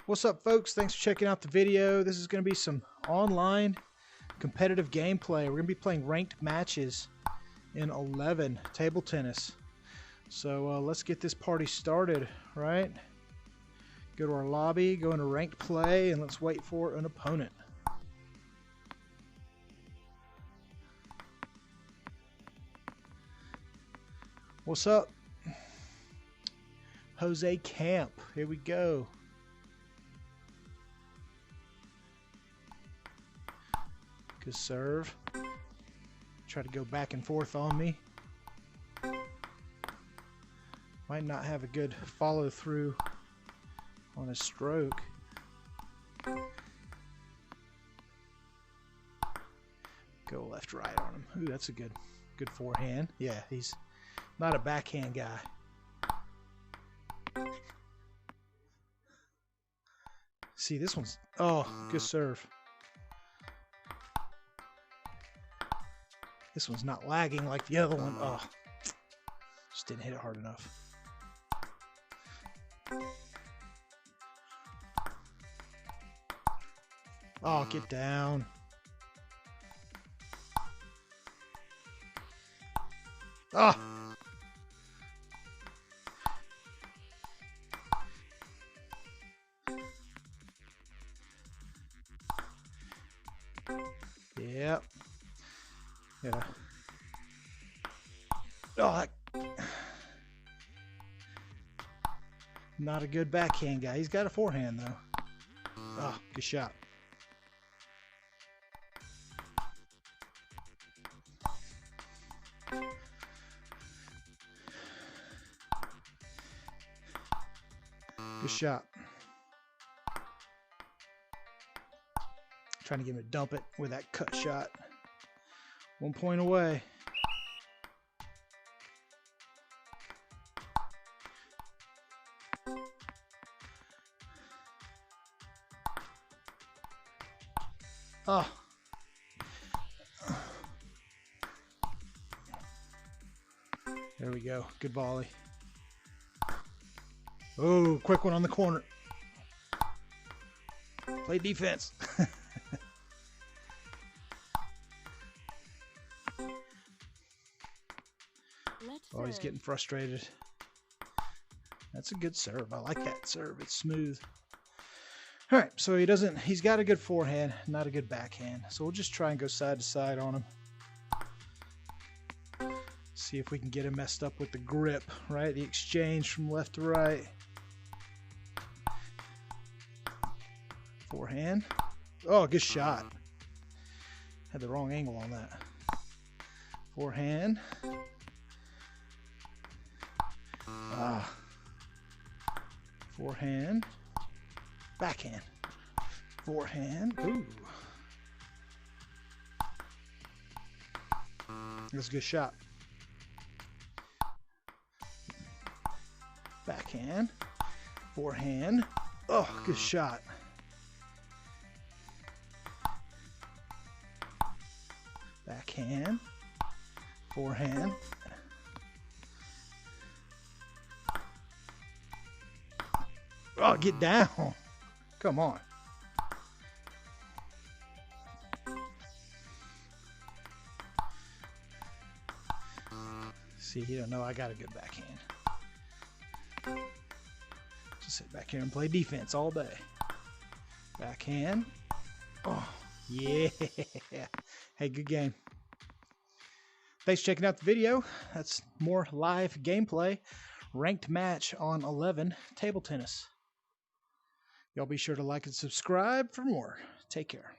What's up, folks? Thanks for checking out the video. This is going to be some online competitive gameplay. We're going to be playing ranked matches in 11 table tennis. So let's get this party started, right? Go to our lobby, go into ranked play, and let's wait for an opponent. What's up? JOSACAMP. Here we go. Good serve. Try to go back and forth on me. Might not have a good follow through on a stroke. Go left right on him. Ooh, that's a good forehand. Yeah, he's not a backhand guy. See, this one's, oh, good serve. This one's not lagging like the other one. Oh, just didn't hit it hard enough. Oh, get down. Ah. Yep. Yeah. Oh, not a good backhand guy. He's got a forehand though. Oh, good shot. Good shot. Trying to get him to dump it with that cut shot. 1 point away. Oh. There we go. Good volley. Oh, quick one on the corner. Play defense. Oh, he's getting frustrated. That's a good serve. I like that serve. It's smooth. All right, so he's got a good forehand, not a good backhand. So we'll just try and go side to side on him. See if we can get him messed up with the grip, right? The exchange from left to right. Forehand. Oh, good shot. Had the wrong angle on that. Forehand. Forehand. Backhand. Forehand. Ooh. That's a good shot. Backhand. Forehand. Oh, good shot. Backhand. Forehand. Oh, get down. Come on. See, you don't know I got a good backhand. Just sit back here and play defense all day. Backhand. Oh, yeah. Hey, good game. Thanks for checking out the video. That's more live gameplay. Ranked match on 11 table tennis. Y'all be sure to like and subscribe for more. Take care.